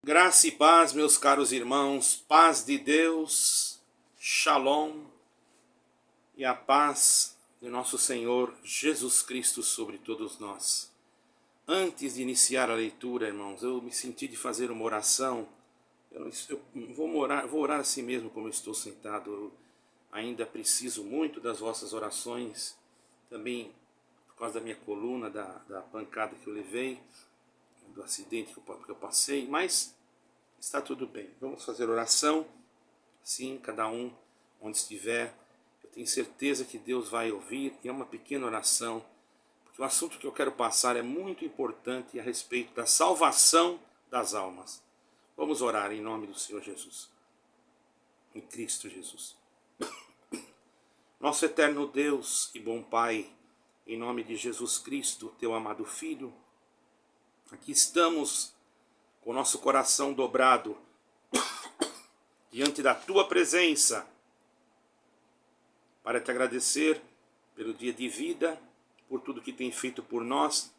Graça e paz, meus caros irmãos, paz de Deus, Shalom, e a paz de nosso Senhor Jesus Cristo sobre todos nós. Antes de iniciar a leitura, irmãos, eu me senti de fazer uma oração. Eu vou orar assim mesmo como eu estou sentado. Eu ainda preciso muito das vossas orações, também por causa da minha coluna, da pancada que eu levei, do acidente que eu passei, mas está tudo bem. Vamos fazer oração, sim, cada um onde estiver. Eu tenho certeza que Deus vai ouvir, e é uma pequena oração, porque o assunto que eu quero passar é muito importante a respeito da salvação das almas. Vamos orar em nome do Senhor Jesus, em Cristo Jesus. Nosso eterno Deus e bom Pai, em nome de Jesus Cristo, teu amado Filho, aqui estamos com o nosso coração dobrado diante da tua presença, para te agradecer pelo dia de vida, por tudo que tem feito por nós,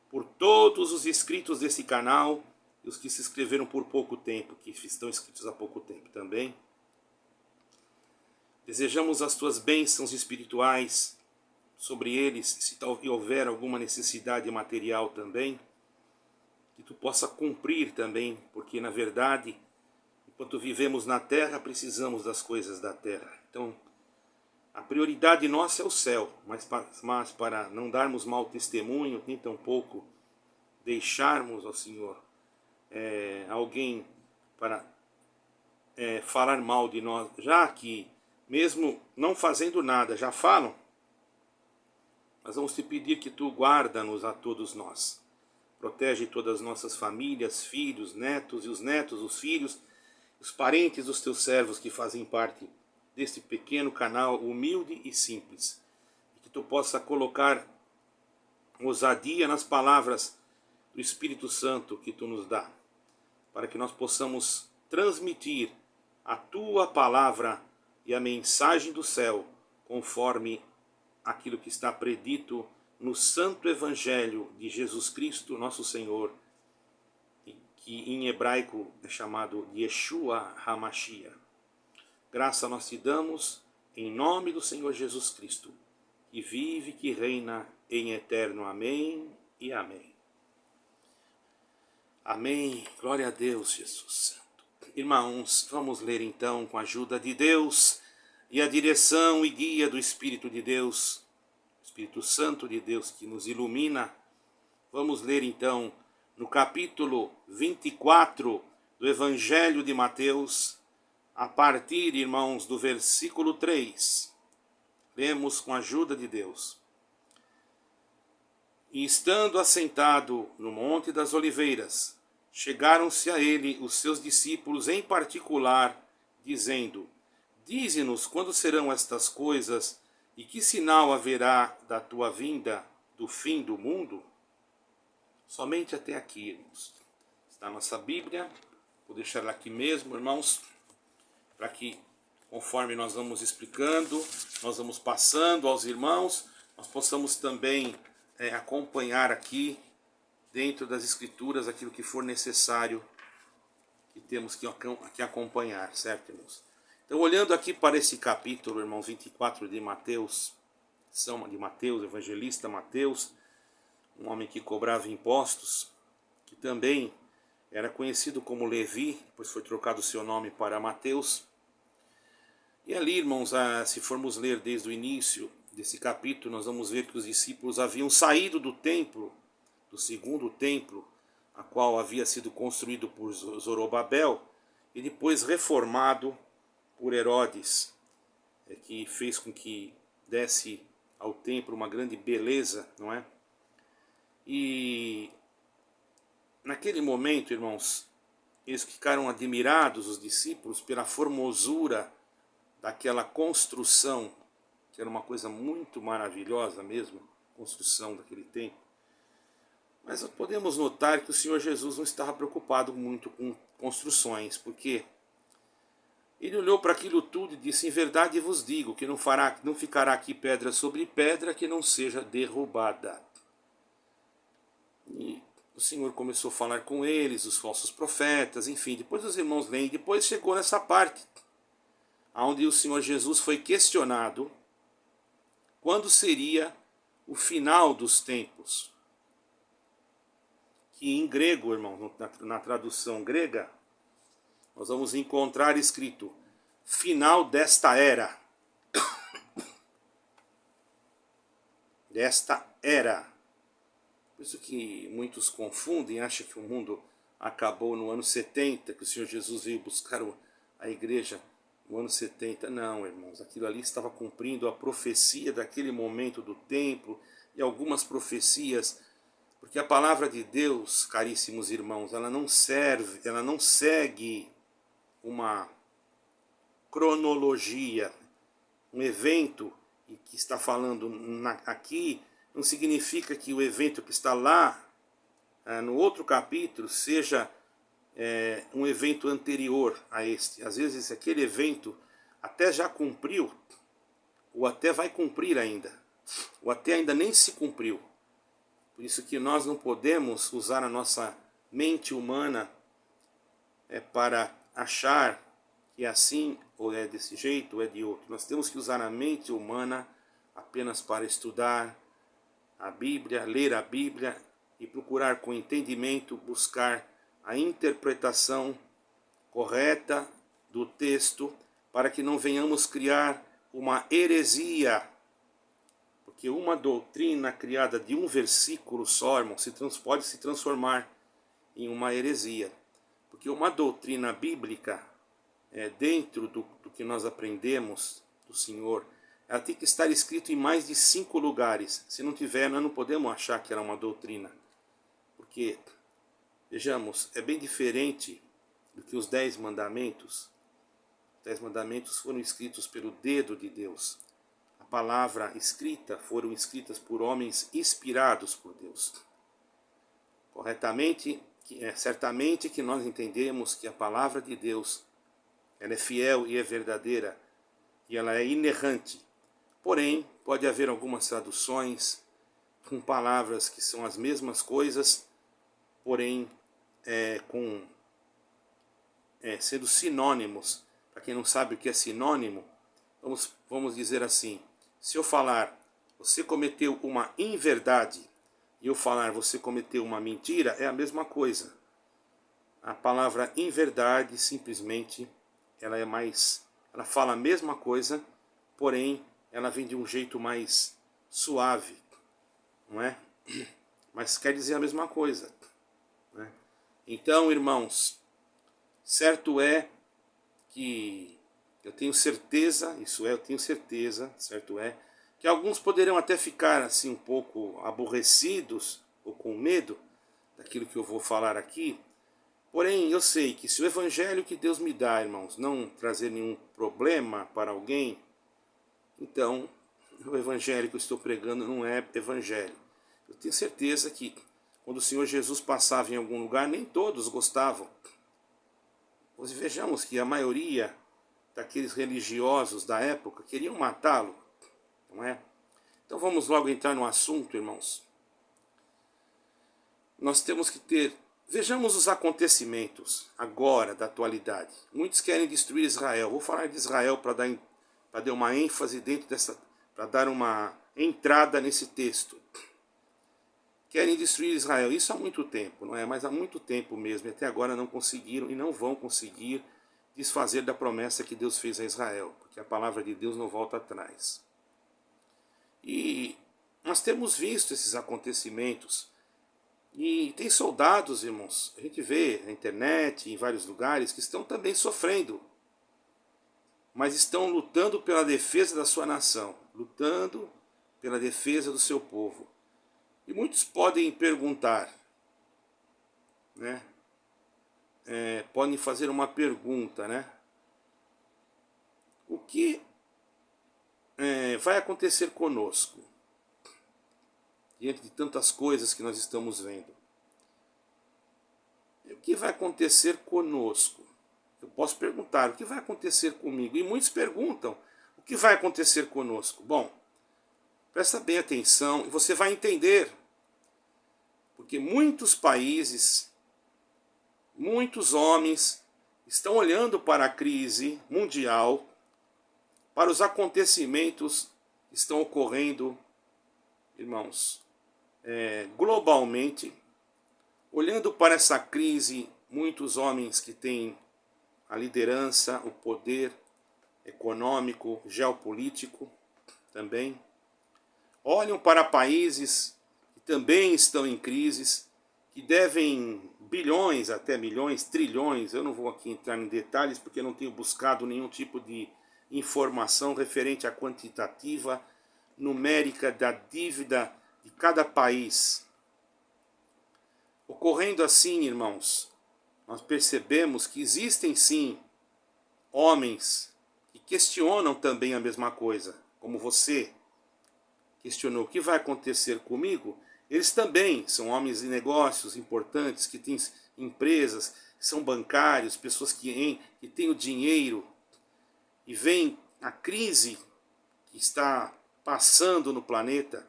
por todos os inscritos desse canal e os que se inscreveram por pouco tempo, que estão inscritos há pouco tempo também. Desejamos as tuas bênçãos espirituais sobre eles, se houver alguma necessidade material também, que tu possa cumprir também, porque na verdade, enquanto vivemos na terra, precisamos das coisas da terra. Então, a prioridade nossa é o céu, mas para não darmos mau testemunho, nem tampouco deixarmos ao Senhor alguém para falar mal de nós, já que mesmo não fazendo nada, já falam, nós vamos te pedir que tu guarda-nos a todos nós. Protege todas as nossas famílias, filhos, netos e os netos, os filhos, os parentes dos teus servos que fazem parte deste pequeno canal humilde e simples. E que tu possa colocar ousadia nas palavras do Espírito Santo que tu nos dá, para que nós possamos transmitir a tua palavra e a mensagem do céu, conforme aquilo que está predito no Santo Evangelho de Jesus Cristo, nosso Senhor, que em hebraico é chamado Yeshua HaMashiach. Graça nós te damos em nome do Senhor Jesus Cristo, que vive e que reina em eterno. Amém e amém. Amém. Glória a Deus, Jesus Santo. Irmãos, vamos ler então com a ajuda de Deus e a direção e guia do Espírito de Deus, Espírito Santo de Deus que nos ilumina. Vamos ler então no capítulo 24 do Evangelho de Mateus, a partir, irmãos, do versículo 3. Lemos com a ajuda de Deus. E estando assentado no Monte das Oliveiras, chegaram-se a ele os seus discípulos em particular, dizendo: Dize-nos quando serão estas coisas, e que sinal haverá da tua vinda, do fim do mundo? Somente até aqui, irmãos. Está a nossa Bíblia. Vou deixar ela aqui mesmo, irmãos, para que, conforme nós vamos explicando, nós vamos passando aos irmãos, nós possamos também acompanhar aqui, dentro das Escrituras, aquilo que for necessário, que temos que acompanhar, certo, irmãos? Então, olhando aqui para esse capítulo, irmãos, 24 de Mateus, São de Mateus, evangelista Mateus, um homem que cobrava impostos, que também era conhecido como Levi, depois foi trocado o seu nome para Mateus. E ali, irmãos, se formos ler desde o início desse capítulo, nós vamos ver que os discípulos haviam saído do templo, do segundo templo, a qual havia sido construído por Zorobabel, e depois reformado por Herodes, que fez com que desse ao templo uma grande beleza, não é? E naquele momento, irmãos, eles ficaram admirados, os discípulos, pela formosura daquela construção, que era uma coisa muito maravilhosa mesmo, a construção daquele templo. Mas podemos notar que o Senhor Jesus não estava preocupado muito com construções, porque ele olhou para aquilo tudo e disse: em verdade vos digo que não ficará aqui pedra sobre pedra que não seja derrubada. E o Senhor começou a falar com eles, os falsos profetas, enfim. Depois os irmãos leem, depois chegou nessa parte, onde o Senhor Jesus foi questionado quando seria o final dos tempos. Que em grego, irmão, na tradução grega, nós vamos encontrar escrito final desta era. Desta era. Por isso que muitos confundem, acham que o mundo acabou no ano 70, que o Senhor Jesus veio buscar a igreja no ano 70. Não, irmãos, aquilo ali estava cumprindo a profecia daquele momento do templo e algumas profecias, porque a palavra de Deus, caríssimos irmãos, ela não segue uma cronologia, um evento que está falando aqui, não significa que o evento que está lá, no outro capítulo, seja um evento anterior a este. Às vezes aquele evento até já cumpriu, ou até vai cumprir ainda, ou até ainda nem se cumpriu. Por isso que nós não podemos usar a nossa mente humana para achar que é assim, ou é desse jeito, ou é de outro. Nós temos que usar a mente humana apenas para estudar a Bíblia, ler a Bíblia e procurar com entendimento buscar a interpretação correta do texto, para que não venhamos criar uma heresia. Porque uma doutrina criada de um versículo só, irmão, pode se transformar em uma heresia. Porque uma doutrina bíblica, dentro do que nós aprendemos do Senhor, ela tem que estar escrito em mais de 5 lugares. Se não tiver, nós não podemos achar que era uma doutrina. Porque, vejamos, é bem diferente do que os 10 mandamentos. Os 10 mandamentos foram escritos pelo dedo de Deus. A palavra escrita foram escritas por homens inspirados por Deus. Corretamente, certamente que nós entendemos que a palavra de Deus, ela é fiel e é verdadeira, e ela é inerrante. Porém, pode haver algumas traduções com palavras que são as mesmas coisas, porém sendo sinônimos. Para quem não sabe o que é sinônimo, vamos dizer assim: se eu falar você cometeu uma inverdade e eu falar você cometeu uma mentira, é a mesma coisa. A palavra inverdade simplesmente ela fala a mesma coisa, porém ela vem de um jeito mais suave, não é? Mas quer dizer a mesma coisa, né? Então, irmãos, certo é que eu tenho certeza, certo é, que alguns poderão até ficar assim um pouco aborrecidos ou com medo daquilo que eu vou falar aqui. Porém, eu sei que se o evangelho que Deus me dá, irmãos, não trazer nenhum problema para alguém, então o evangelho que eu estou pregando não é evangelho. Eu tenho certeza que quando o Senhor Jesus passava em algum lugar, nem todos gostavam. Nós vejamos que a maioria daqueles religiosos da época queriam matá-lo, não é? Então vamos logo entrar no assunto, irmãos. Nós temos que vejamos os acontecimentos agora, da atualidade. Muitos querem destruir Israel. Vou falar de Israel para dar uma ênfase dentro dessa, para dar uma entrada nesse texto. Querem destruir Israel. Isso há muito tempo, não é? Mas há muito tempo mesmo. E até agora não conseguiram e não vão conseguir desfazer da promessa que Deus fez a Israel. Porque a palavra de Deus não volta atrás. E nós temos visto esses acontecimentos. E tem soldados, irmãos, a gente vê na internet, em vários lugares, que estão também sofrendo. Mas estão lutando pela defesa da sua nação. Lutando pela defesa do seu povo. E muitos podem perguntar, né? Podem fazer uma pergunta, né? O que vai acontecer conosco? Diante de tantas coisas que nós estamos vendo. O que vai acontecer conosco? Eu posso perguntar, o que vai acontecer comigo? E muitos perguntam, o que vai acontecer conosco? Bom, presta bem atenção e você vai entender Porque muitos países, muitos homens estão olhando para a crise mundial, para os acontecimentos que estão ocorrendo, irmãos, globalmente. Olhando para essa crise, muitos homens que têm a liderança, o poder econômico, geopolítico também, olham para países que também estão em crises, que devem bilhões, até milhões, trilhões. Eu não vou aqui entrar em detalhes porque não tenho buscado nenhum tipo de informação referente à quantitativa numérica da dívida de cada país. Ocorrendo assim, irmãos, nós percebemos que existem sim homens que questionam também a mesma coisa, como você questionou o que vai acontecer comigo. Eles também são homens de negócios importantes, que têm empresas, são bancários, pessoas que têm o dinheiro, e veem a crise que está passando no planeta.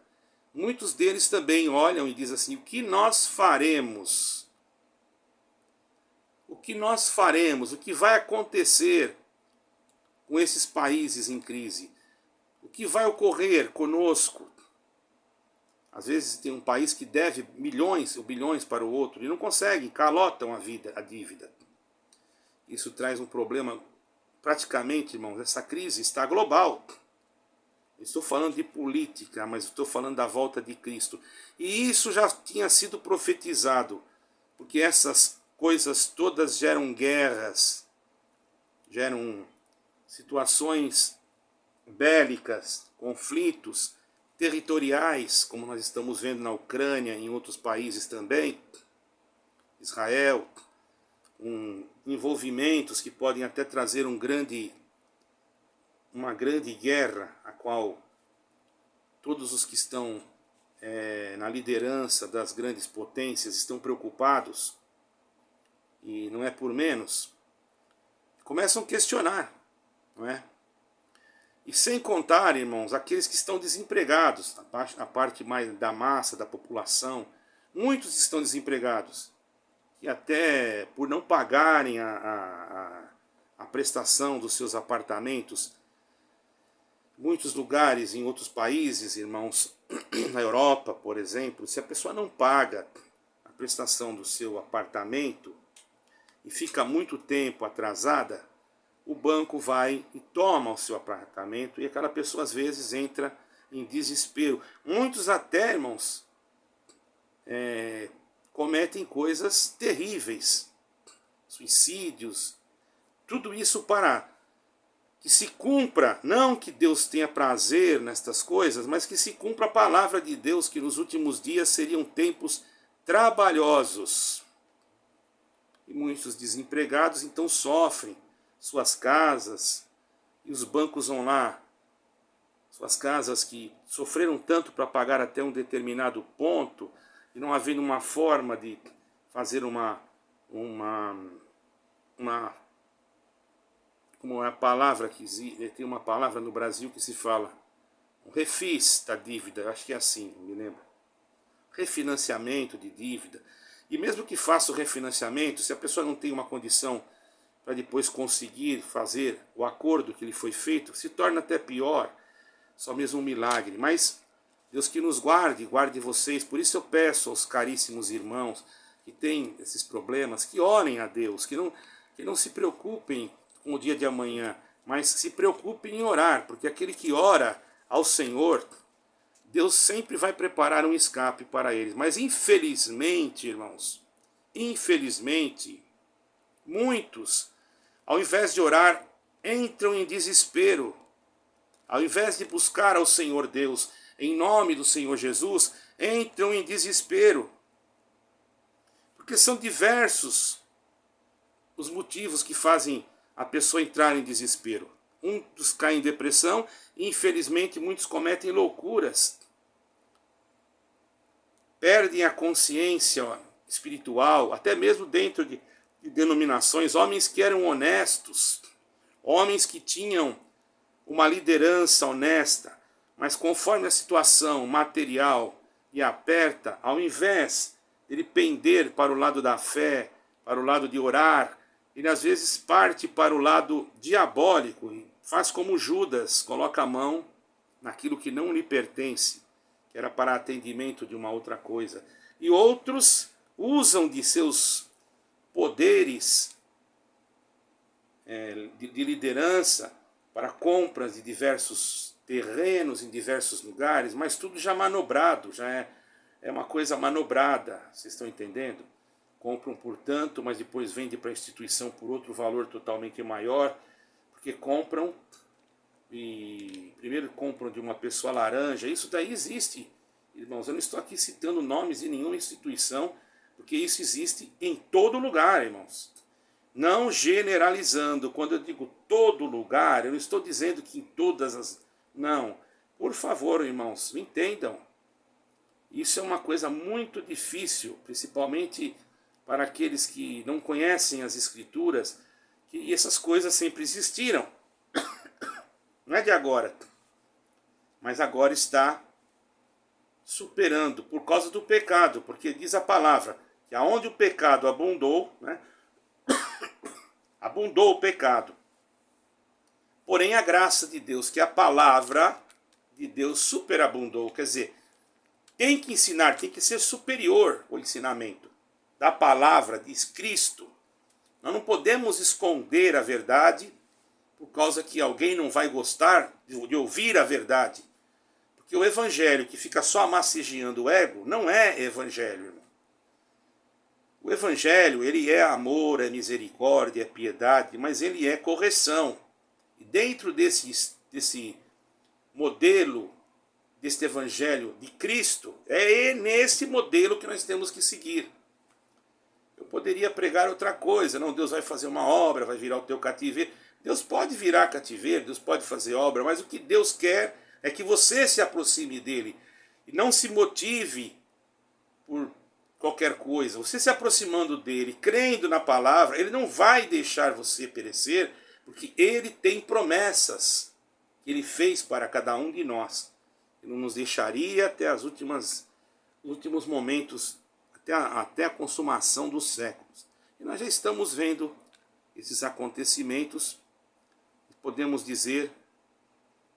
Muitos deles também olham e dizem assim: o que nós faremos? O que nós faremos? O que vai acontecer com esses países em crise? O que vai ocorrer conosco? Às vezes tem um país que deve milhões ou bilhões para o outro e não conseguem, calotam a dívida. Isso traz um problema, praticamente, irmãos, essa crise está global. Estou falando de política, mas estou falando da volta de Cristo. E isso já tinha sido profetizado, porque essas coisas todas geram guerras, geram situações bélicas, conflitos territoriais, como nós estamos vendo na Ucrânia e em outros países também, Israel, envolvimentos que podem até trazer uma grande guerra, a qual todos os que estão na liderança das grandes potências estão preocupados, e não é por menos, começam a questionar, não é? E sem contar, irmãos, aqueles que estão desempregados, a parte mais da massa, da população, muitos estão desempregados, e até por não pagarem a prestação dos seus apartamentos, muitos lugares em outros países, irmãos, na Europa, por exemplo, se a pessoa não paga a prestação do seu apartamento e fica muito tempo atrasada, o banco vai e toma o seu apartamento e aquela pessoa às vezes entra em desespero. Muitos até, irmãos, cometem coisas terríveis, suicídios, tudo isso para que se cumpra, não que Deus tenha prazer nestas coisas, mas que se cumpra a palavra de Deus, que nos últimos dias seriam tempos trabalhosos. E muitos desempregados então sofrem suas casas, e os bancos vão lá, suas casas que sofreram tanto para pagar até um determinado ponto, e não havendo uma forma de fazer como é a palavra que tem uma palavra no Brasil que se fala, um refis da dívida, acho que é assim, me lembro, refinanciamento de dívida. E mesmo que faça o refinanciamento, se a pessoa não tem uma condição para depois conseguir fazer o acordo que lhe foi feito, se torna até pior, só mesmo um milagre. Mas Deus que nos guarde, guarde vocês. Por isso eu peço aos caríssimos irmãos que têm esses problemas, que orem a Deus, que não se preocupem com o dia de amanhã, mas se preocupem em orar, porque aquele que ora ao Senhor, Deus sempre vai preparar um escape para eles. Mas infelizmente, irmãos, infelizmente, muitos, ao invés de orar, entram em desespero. Ao invés de buscar ao Senhor Deus, em nome do Senhor Jesus, entram em desespero. Porque são diversos os motivos que fazem a pessoa entrar em desespero. Muitos caem em depressão e, infelizmente, muitos cometem loucuras. Perdem a consciência espiritual, até mesmo dentro de denominações, homens que eram honestos, homens que tinham uma liderança honesta, mas conforme a situação material lhe aperta, ao invés ele pender para o lado da fé, para o lado de orar, ele às vezes parte para o lado diabólico e faz como Judas, coloca a mão naquilo que não lhe pertence, que era para atendimento de uma outra coisa. E outros usam de seus poderes de liderança para compras de diversos terrenos em diversos lugares, mas tudo já manobrado, já é uma coisa manobrada, vocês estão entendendo? Compram por tanto, mas depois vendem para a instituição por outro valor totalmente maior, porque compram e primeiro compram de uma pessoa laranja. Isso daí existe, irmãos. Eu não estou aqui citando nomes de nenhuma instituição, porque isso existe em todo lugar, irmãos. Não generalizando. Quando eu digo todo lugar, eu não estou dizendo que em todas as... Não. Por favor, irmãos, me entendam. Isso é uma coisa muito difícil, principalmente para aqueles que não conhecem as Escrituras, que essas coisas sempre existiram. Não é de agora, mas agora está superando por causa do pecado, porque diz a palavra que aonde o pecado abundou, né, abundou o pecado. Porém, a graça de Deus, que a palavra de Deus superabundou, quer dizer, tem que ensinar, tem que ser superior o ensinamento da palavra, diz Cristo. Nós não podemos esconder a verdade por causa que alguém não vai gostar de ouvir a verdade. Porque o evangelho que fica só massageando o ego não é evangelho, irmão. O evangelho, ele é amor, é misericórdia, é piedade, mas ele é correção. E dentro desse modelo, deste evangelho de Cristo, é nesse modelo que nós temos que seguir. Eu poderia pregar outra coisa, não, Deus vai fazer uma obra, vai virar o teu cativeiro. Deus pode virar cativeiro, Deus pode fazer obra, mas o que Deus quer é que você se aproxime dele e não se motive por qualquer coisa. Você se aproximando dele, crendo na palavra, ele não vai deixar você perecer, porque ele tem promessas que ele fez para cada um de nós. Ele não nos deixaria até os últimos momentos, até a consumação dos séculos. E nós já estamos vendo esses acontecimentos. Podemos dizer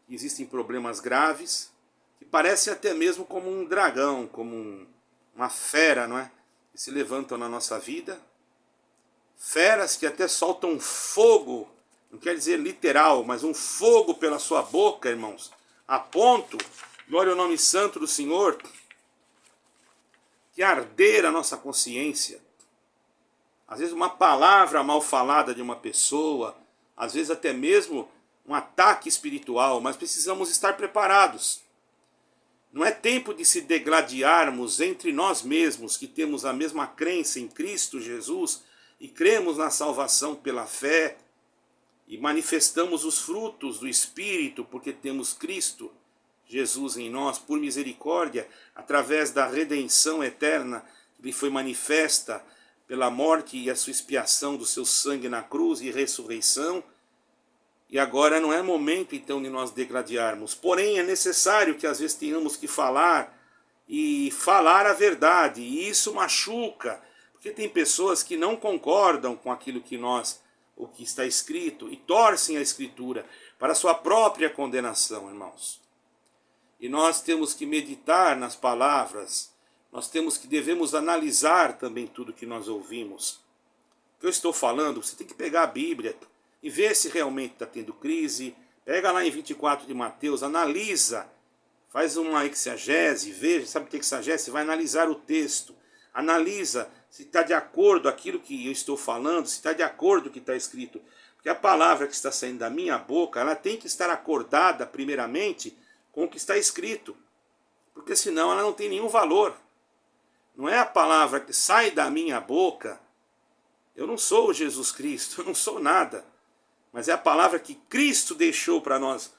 que existem problemas graves, que parecem até mesmo como um dragão, como uma fera, não é? Que se levantam na nossa vida. Feras que até soltam fogo, não quer dizer literal, mas um fogo pela sua boca, irmãos, a ponto, glória ao nome santo do Senhor, que arder a nossa consciência. Às vezes uma palavra mal falada de uma pessoa, às vezes até mesmo um ataque espiritual, mas precisamos estar preparados. Não é tempo de se degladiarmos entre nós mesmos, que temos a mesma crença em Cristo Jesus e cremos na salvação pela fé e manifestamos os frutos do Espírito, porque temos Cristo Jesus em nós, por misericórdia, através da redenção eterna que lhe foi manifesta pela morte e a sua expiação do seu sangue na cruz e ressurreição. E agora não é momento então de nós degladiarmos. Porém é necessário que às vezes tenhamos que falar e falar a verdade. E isso machuca, porque tem pessoas que não concordam com aquilo que o que está escrito e torcem a Escritura para a sua própria condenação, irmãos. E nós temos que meditar nas palavras. Devemos analisar também tudo que nós ouvimos. O que eu estou falando, você tem que pegar a Bíblia e ver se realmente está tendo crise. Pega lá em 24 de Mateus, analisa, faz uma exegese, veja, sabe o que é exegese? Você vai analisar o texto, analisa se está de acordo aquilo que eu estou falando, se está de acordo com o que está escrito. Porque a palavra que está saindo da minha boca, ela tem que estar acordada primeiramente com o que está escrito. Porque senão ela não tem nenhum valor. Não é a palavra que sai da minha boca. Eu não sou Jesus Cristo, eu não sou nada. Mas é a palavra que Cristo deixou para nós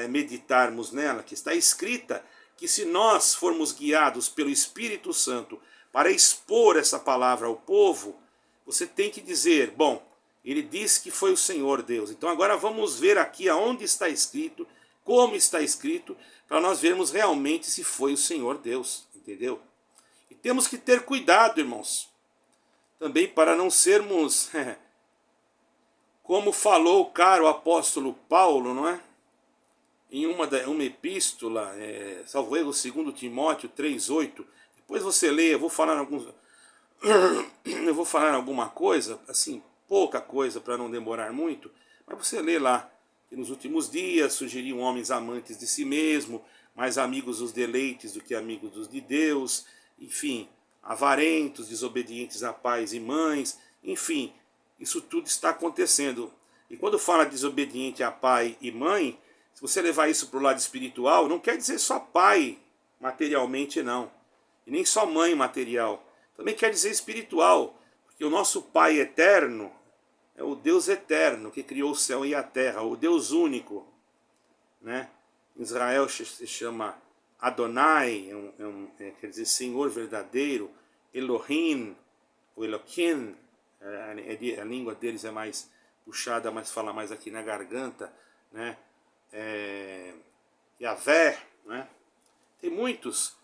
meditarmos nela, que está escrita, que se nós formos guiados pelo Espírito Santo para expor essa palavra ao povo, você tem que dizer, bom, ele disse que foi o Senhor Deus. Então agora vamos ver aqui aonde está escrito, como está escrito, para nós vermos realmente se foi o Senhor Deus, entendeu? temos que ter cuidado, irmãos, também para não sermos, como falou o caro apóstolo Paulo, não é? Em uma epístola, salvo erro, 2 Timóteo 3,8. Depois você lê, eu vou falar alguma coisa, assim, pouca coisa para não demorar muito, mas você lê lá que nos últimos dias surgiriam homens amantes de si mesmo, mais amigos dos deleites do que amigos dos de Deus, enfim, avarentos, desobedientes a pais e mães, enfim, isso tudo está acontecendo. E quando fala desobediente a pai e mãe, se você levar isso para o lado espiritual, não quer dizer só pai materialmente, não. E nem só mãe material. Também quer dizer espiritual. Porque o nosso Pai eterno é o Deus eterno que criou o céu e a terra, o Deus único. Né? Em Israel se chama Adonai, quer dizer Senhor verdadeiro, Elohim, o Elohim, a língua deles é mais puxada, mas fala mais aqui na garganta, né? Yahvé, né? Tem muitos,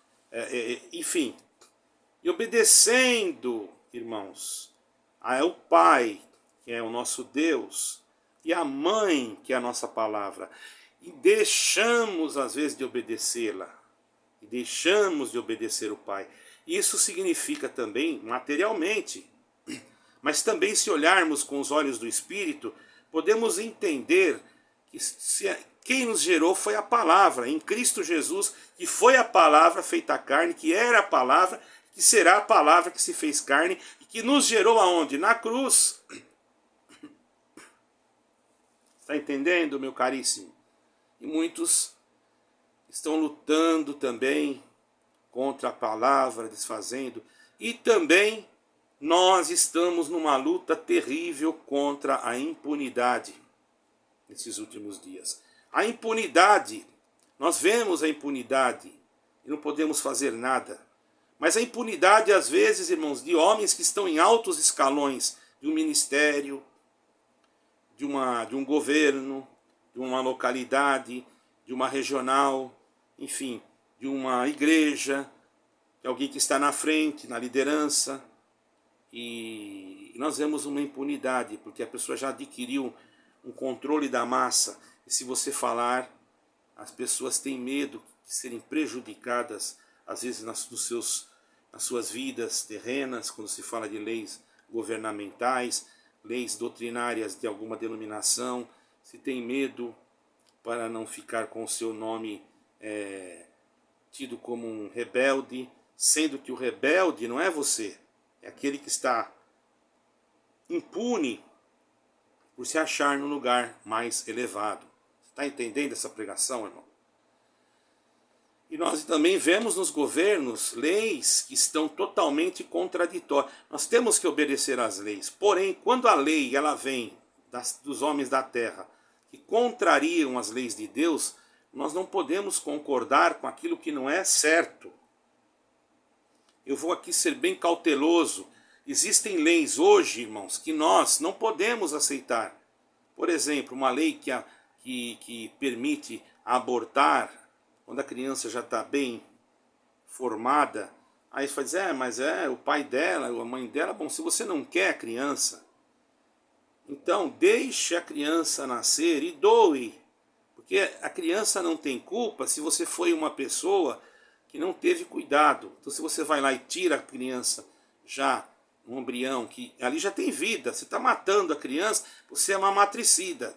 enfim, e obedecendo, irmãos, ao Pai, que é o nosso Deus, e a Mãe, que é a nossa palavra, e deixamos às vezes de obedecê-la, e deixamos de obedecer o Pai. Isso significa também materialmente, mas também se olharmos com os olhos do Espírito, podemos entender que quem nos gerou foi a palavra, em Cristo Jesus, que foi a palavra feita carne, que era a palavra, que será a palavra que se fez carne, e que nos gerou aonde? Na cruz. Está entendendo, meu caríssimo? E muitos estão lutando também contra a palavra, desfazendo, e também nós estamos numa luta terrível contra a impunidade nesses últimos dias. A impunidade, nós vemos a impunidade e não podemos fazer nada. Mas a impunidade, às vezes, irmãos, de homens que estão em altos escalões de um ministério, de um governo, de uma localidade, de uma regional, enfim, de uma igreja, de alguém que está na frente, na liderança. E nós vemos uma impunidade, porque a pessoa já adquiriu um controle da massa. E se você falar, as pessoas têm medo de serem prejudicadas, às vezes nas suas vidas terrenas, quando se fala de leis governamentais, leis doutrinárias de alguma denominação, se tem medo para não ficar com o seu nome tido como um rebelde, sendo que o rebelde não é você, é aquele que está impune por se achar no lugar mais elevado. Está entendendo essa pregação, irmão? E nós também vemos nos governos leis que estão totalmente contraditórias. Nós temos que obedecer às leis. Porém, quando a lei ela vem dos homens da terra que contrariam as leis de Deus, nós não podemos concordar com aquilo que não é certo. Eu vou aqui ser bem cauteloso. Existem leis hoje, irmãos, que nós não podemos aceitar. Por exemplo, uma lei que permite abortar quando a criança já está bem formada. Aí você vai dizer, mas o pai dela, a mãe dela. Bom, se você não quer a criança, então deixe a criança nascer e doe. Porque a criança não tem culpa se você foi uma pessoa que não teve cuidado. Então se você vai lá e tira a criança já, um embrião, que ali já tem vida, você está matando a criança, você é uma matricida.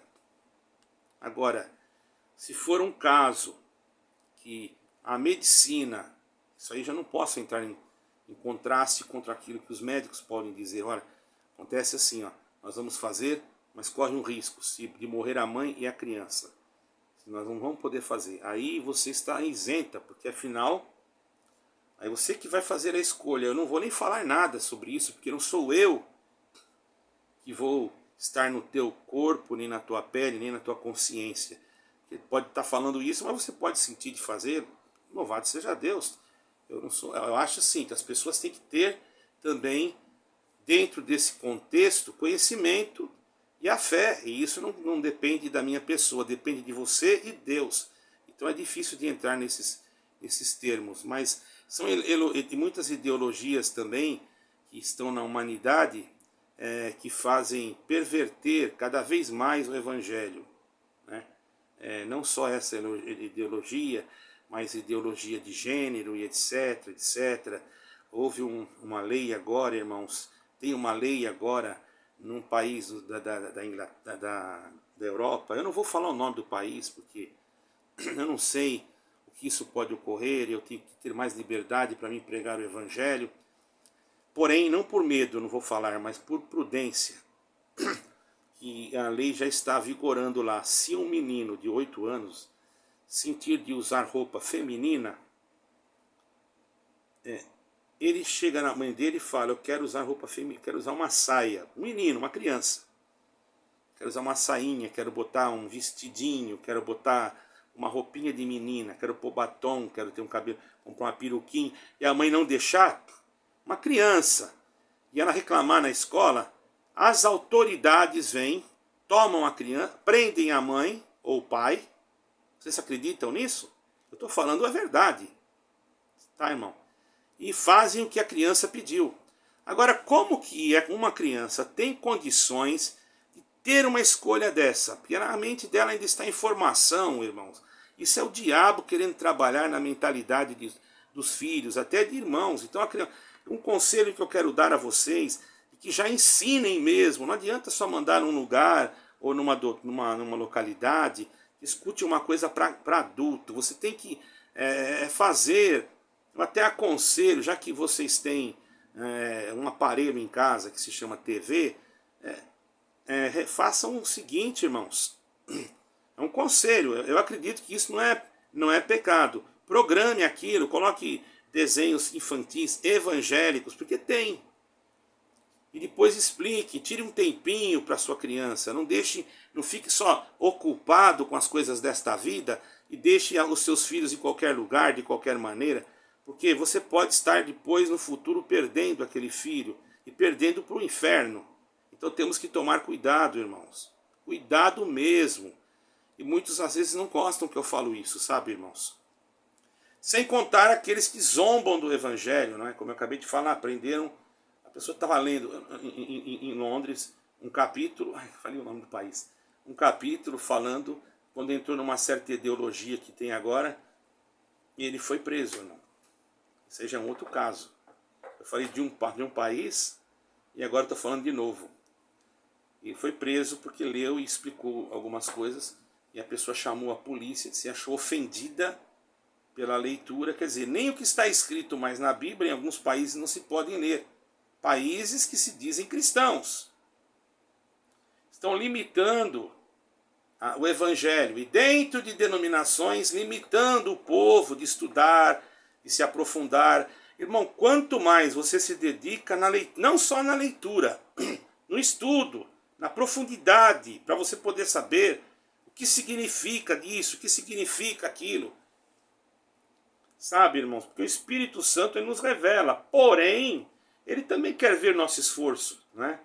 Agora, se for um caso que a medicina, isso aí já não posso entrar em contraste contra aquilo que os médicos podem dizer, olha, acontece assim, ó, nós vamos fazer, mas corre um risco de morrer a mãe e a criança. Nós não vamos poder fazer. Aí você está isenta, porque afinal, aí você que vai fazer a escolha. Eu não vou nem falar nada sobre isso, porque não sou eu que vou estar no teu corpo, nem na tua pele, nem na tua consciência. Ele pode estar falando isso, mas você pode sentir de fazer. Louvado seja Deus. Eu acho assim, que as pessoas têm que ter também, dentro desse contexto, conhecimento e a fé. E isso não depende da minha pessoa, depende de você e Deus. Então é difícil de entrar nesses termos. Mas São muitas ideologias também que estão na humanidade que fazem perverter cada vez mais o Evangelho, né? Não só essa ideologia, mas ideologia de gênero e etc, etc. Houve uma lei agora, irmãos, tem uma lei agora num país da Europa. Eu não vou falar o nome do país, porque eu não sei o que isso pode ocorrer, eu tenho que ter mais liberdade para me pregar o Evangelho. Porém, não por medo, não vou falar, mas por prudência, que a lei já está vigorando lá. Se um menino de 8 anos sentir de usar roupa feminina, ele chega na mãe dele e fala: eu quero usar roupa feminina, quero usar uma saia. Um menino, uma criança. Quero usar uma sainha, quero botar um vestidinho, quero botar uma roupinha de menina, quero pôr batom, quero ter um cabelo, comprar uma peruquinha. E a mãe não deixar, uma criança, e ela reclamar na escola, as autoridades vêm, tomam a criança, prendem a mãe ou o pai. Vocês acreditam nisso? Eu estou falando a verdade. Tá, irmão? E fazem o que a criança pediu. Agora, como que uma criança tem condições de ter uma escolha dessa? Porque a mente dela ainda está em formação, irmãos. Isso é o diabo querendo trabalhar na mentalidade dos filhos, até de irmãos. Então, um conselho que eu quero dar a vocês, que já ensinem mesmo. Não adianta só mandar num lugar ou numa localidade. Escute uma coisa para adulto. Você tem que fazer. Eu até aconselho, já que vocês têm um aparelho em casa que se chama TV, façam o seguinte, irmãos. É um conselho. Eu acredito que isso não é pecado. Programe aquilo, coloque desenhos infantis evangélicos, porque tem. E depois explique, tire um tempinho para sua criança. Não fique só ocupado com as coisas desta vida e deixe os seus filhos em qualquer lugar, de qualquer maneira. Porque você pode estar depois, no futuro, perdendo aquele filho e perdendo para o inferno. Então temos que tomar cuidado, irmãos. Cuidado mesmo. E muitos às vezes não gostam que eu falo isso, sabe, irmãos? Sem contar aqueles que zombam do Evangelho, não é? Como eu acabei de falar, aprenderam. A pessoa estava lendo em Londres um capítulo, falei o nome do país, um capítulo falando, quando entrou numa certa ideologia que tem agora, e ele foi preso, irmão. Seja um outro caso. Eu falei de um país e agora estou falando de novo. E foi preso porque leu e explicou algumas coisas e a pessoa chamou a polícia, se achou ofendida pela leitura. Quer dizer, nem o que está escrito mais na Bíblia em alguns países não se podem ler. Países que se dizem cristãos estão limitando o Evangelho e dentro de denominações limitando o povo de estudar e se aprofundar. Irmão, quanto mais você se dedica, não só na leitura, no estudo, na profundidade, para você poder saber o que significa isso, o que significa aquilo. Sabe, irmãos, porque o Espírito Santo ele nos revela, porém, ele também quer ver nosso esforço, né?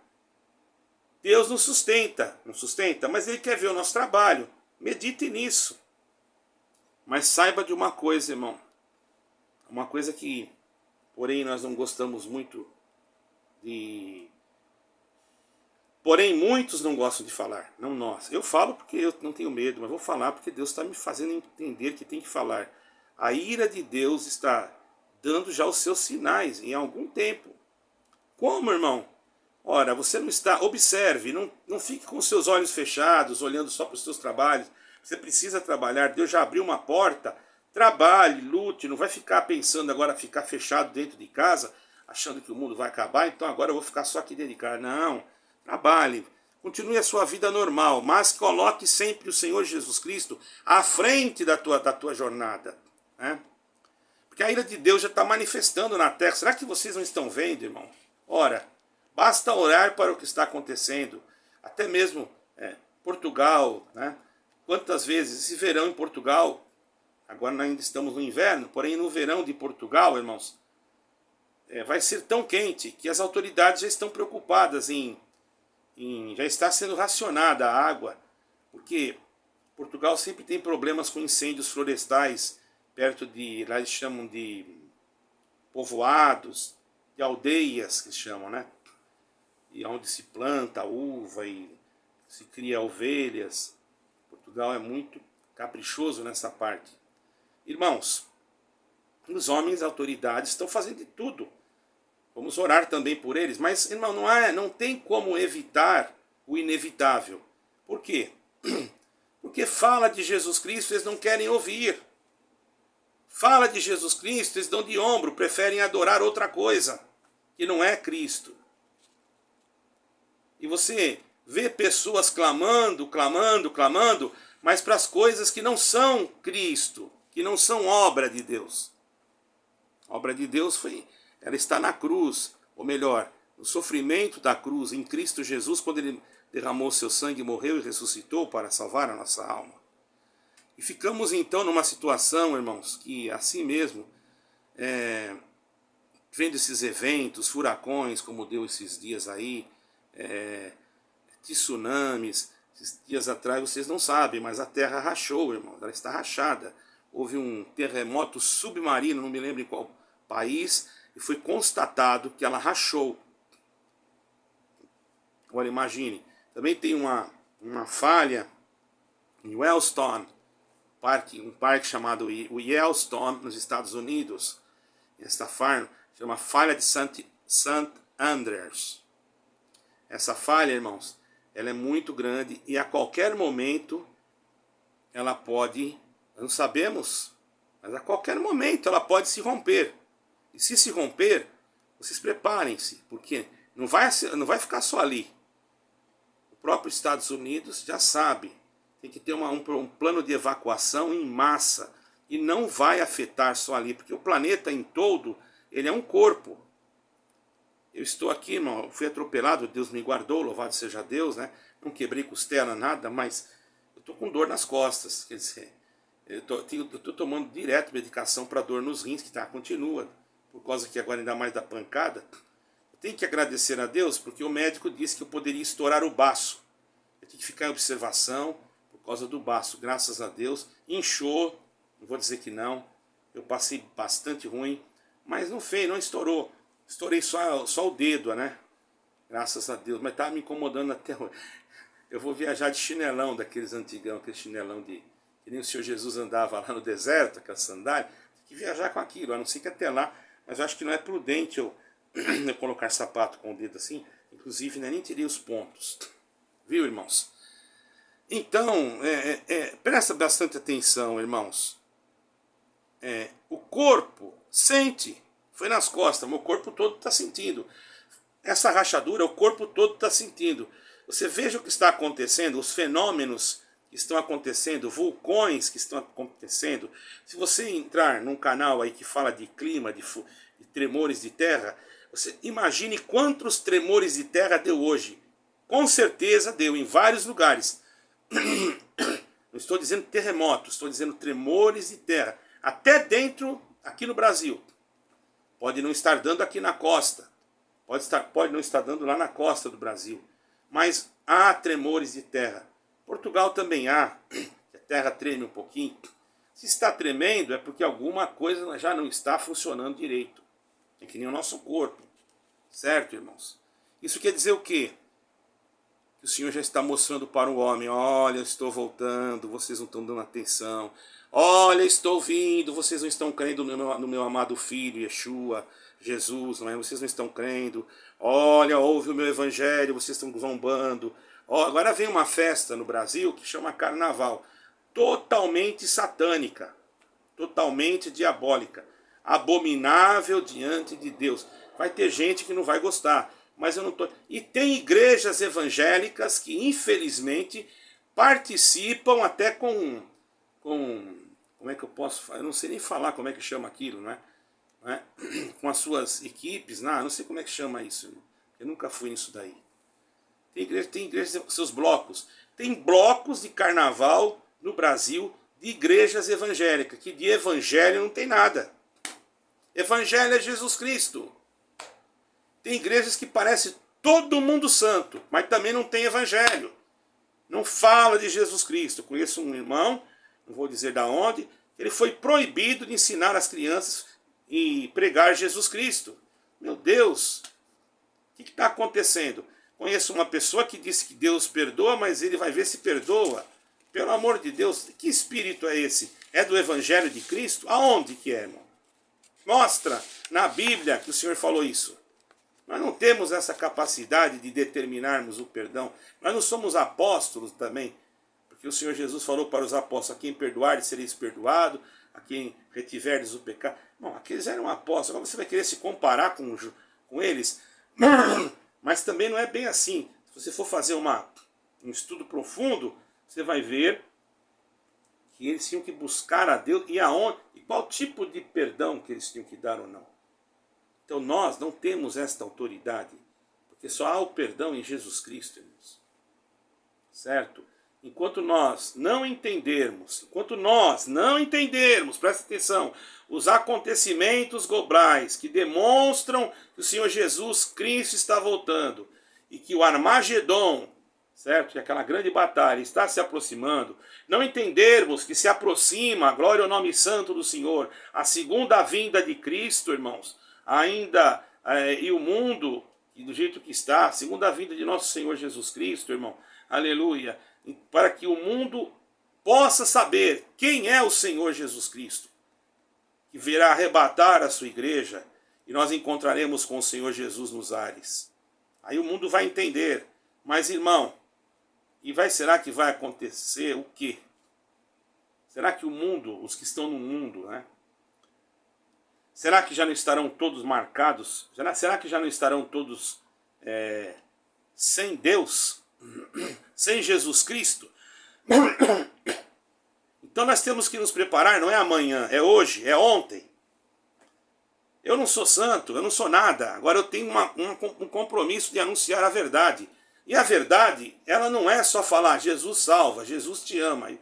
Deus nos sustenta, mas ele quer ver o nosso trabalho. Medite nisso. Mas saiba de uma coisa, irmão. Uma coisa que, porém, nós não gostamos muito de... Porém, muitos não gostam de falar, não nós. Eu falo porque eu não tenho medo, mas vou falar porque Deus está me fazendo entender que tem que falar. A ira de Deus está dando já os seus sinais em algum tempo. Como, irmão? Ora, você não está... Observe, não fique com os seus olhos fechados, olhando só para os seus trabalhos. Você precisa trabalhar, Deus já abriu uma porta. Trabalhe, lute, não vai ficar pensando agora, ficar fechado dentro de casa, achando que o mundo vai acabar, então agora eu vou ficar só aqui dentro de casa. Não, trabalhe, continue a sua vida normal, mas coloque sempre o Senhor Jesus Cristo à frente da tua jornada, né? Porque a ira de Deus já está manifestando na terra. Será que vocês não estão vendo, irmão? Ora, basta orar para o que está acontecendo. Até mesmo Portugal, né? Quantas vezes esse verão em Portugal, agora ainda estamos no inverno, porém no verão de Portugal, irmãos, vai ser tão quente que as autoridades já estão preocupadas já está sendo racionada a água, porque Portugal sempre tem problemas com incêndios florestais, perto de, lá eles chamam de povoados, de aldeias que chamam, né? E onde se planta uva e se cria ovelhas. Portugal é muito caprichoso nessa parte. Irmãos, os homens, autoridades, estão fazendo de tudo. Vamos orar também por eles, mas, irmão, não tem como evitar o inevitável. Por quê? Porque fala de Jesus Cristo, eles não querem ouvir. Fala de Jesus Cristo, eles dão de ombro, preferem adorar outra coisa, que não é Cristo. E você vê pessoas clamando, mas para as coisas que não são Cristo, que não são obra de Deus. A obra de Deus ela está na cruz, ou melhor, no sofrimento da cruz, em Cristo Jesus, quando ele derramou seu sangue, morreu e ressuscitou para salvar a nossa alma. E ficamos então numa situação, irmãos, que assim mesmo, vendo esses eventos, furacões, como deu esses dias aí, tsunamis, esses dias atrás, vocês não sabem, mas a terra rachou, irmão, ela está rachada. Houve um terremoto submarino, não me lembro em qual país, e foi constatado que ela rachou. Agora imagine, também tem uma falha em Yellowstone, um parque chamado Yellowstone, nos Estados Unidos. Esta falha chama Falha de St. Andrews. Essa falha, irmãos, ela é muito grande e a qualquer momento ela pode, não sabemos, mas a qualquer momento ela pode se romper. E se romper, vocês preparem-se, porque não vai ficar só ali. O próprio Estados Unidos já sabe, tem que ter um plano de evacuação em massa, e não vai afetar só ali, porque o planeta em todo, ele é um corpo. Eu estou aqui, irmão, fui atropelado, Deus me guardou, louvado seja Deus, né? Não quebrei costela, nada, mas eu estou com dor nas costas, quer dizer, eu estou tomando direto medicação para dor nos rins, que continua, por causa que agora ainda mais da pancada. Eu tenho que agradecer a Deus, porque o médico disse que eu poderia estourar o baço. Eu tenho que ficar em observação por causa do baço, graças a Deus. Inchou, não vou dizer que não, eu passei bastante ruim, mas não estourou. Estourei só o dedo, né? Graças a Deus, mas estava me incomodando até hoje. Eu vou viajar de chinelão, daqueles antigão, aquele chinelão que nem o Senhor Jesus andava lá no deserto, aquela sandália. Tem que viajar com aquilo, a não ser que até lá. Mas eu acho que não é prudente eu colocar sapato com o dedo assim. Inclusive, nem tirei os pontos. Viu, irmãos? Então, presta bastante atenção, irmãos. O corpo sente. Foi nas costas, meu corpo todo está sentindo. Essa rachadura, o corpo todo está sentindo. Você veja o que está acontecendo, os fenômenos que estão acontecendo, vulcões que estão acontecendo. Se você entrar num canal aí que fala de clima, de tremores de terra, você imagine quantos tremores de terra deu hoje. Com certeza deu em vários lugares. Não estou dizendo terremotos, estou dizendo tremores de terra. Até dentro, aqui no Brasil. Pode não estar dando aqui na costa. Pode não estar dando lá na costa do Brasil. Mas há tremores de terra. Portugal também há. A terra treme um pouquinho. Se está tremendo é porque alguma coisa já não está funcionando direito. É que nem o nosso corpo. Certo, irmãos? Isso quer dizer o quê? Que o Senhor já está mostrando para o homem. Olha, eu estou voltando, vocês não estão dando atenção. Olha, estou vindo, vocês não estão crendo no meu amado Filho, Yeshua, Jesus, não é? Vocês não estão crendo. Olha, ouve o meu evangelho, vocês estão zombando. Agora vem uma festa no Brasil que chama Carnaval. Totalmente satânica, totalmente diabólica, abominável diante de Deus. Vai ter gente que não vai gostar, mas eu não tô. E tem igrejas evangélicas que, infelizmente, participam até com como é que eu posso falar? Eu não sei nem falar como é que chama aquilo, não é? Com as suas equipes, não sei como é que chama isso. Eu nunca fui nisso daí. Tem igrejas com seus blocos. Tem blocos de carnaval no Brasil de igrejas evangélicas, que de evangelho não tem nada. Evangelho é Jesus Cristo. Tem igrejas que parecem todo mundo santo, mas também não tem evangelho. Não fala de Jesus Cristo. Eu conheço um irmão, não vou dizer da onde, ele foi proibido de ensinar as crianças e pregar Jesus Cristo. Meu Deus, o que está acontecendo? Conheço uma pessoa que disse que Deus perdoa, mas ele vai ver se perdoa. Pelo amor de Deus, que espírito é esse? É do Evangelho de Cristo? Aonde que é, irmão? Mostra na Bíblia que o Senhor falou isso. Nós não temos essa capacidade de determinarmos o perdão. Nós não somos apóstolos também. Porque o Senhor Jesus falou para os apóstolos: a quem perdoardes sereis perdoado, a quem retiverdes o pecado. Bom, aqueles eram apóstolos. Agora você vai querer se comparar com eles? Mas também não é bem assim. Se você for fazer um estudo profundo, você vai ver que eles tinham que buscar a Deus e aonde, e qual tipo de perdão que eles tinham que dar ou não. Então nós não temos esta autoridade, porque só há o perdão em Jesus Cristo, irmãos. Certo? Enquanto nós não entendermos, presta atenção, os acontecimentos globais que demonstram que o Senhor Jesus Cristo está voltando e que o Armagedon, certo? Que aquela grande batalha está se aproximando, não entendermos que se aproxima a glória ao nome santo do Senhor, a segunda vinda de Cristo, irmãos, ainda e o mundo, e do jeito que está, a segunda vinda de nosso Senhor Jesus Cristo, irmão, aleluia, para que o mundo possa saber quem é o Senhor Jesus Cristo, que virá arrebatar a sua igreja, e nós encontraremos com o Senhor Jesus nos ares. Aí o mundo vai entender. Mas, irmão, será que vai acontecer o quê? Será que o mundo, os que estão no mundo, né? Será que já não estarão todos marcados? Será que já não estarão todos sem Deus? Sem Jesus Cristo? Então nós temos que nos preparar, não é amanhã, é hoje, é ontem. Eu não sou santo, eu não sou nada. Agora eu tenho um compromisso de anunciar a verdade. E a verdade, ela não é só falar Jesus salva, Jesus te ama.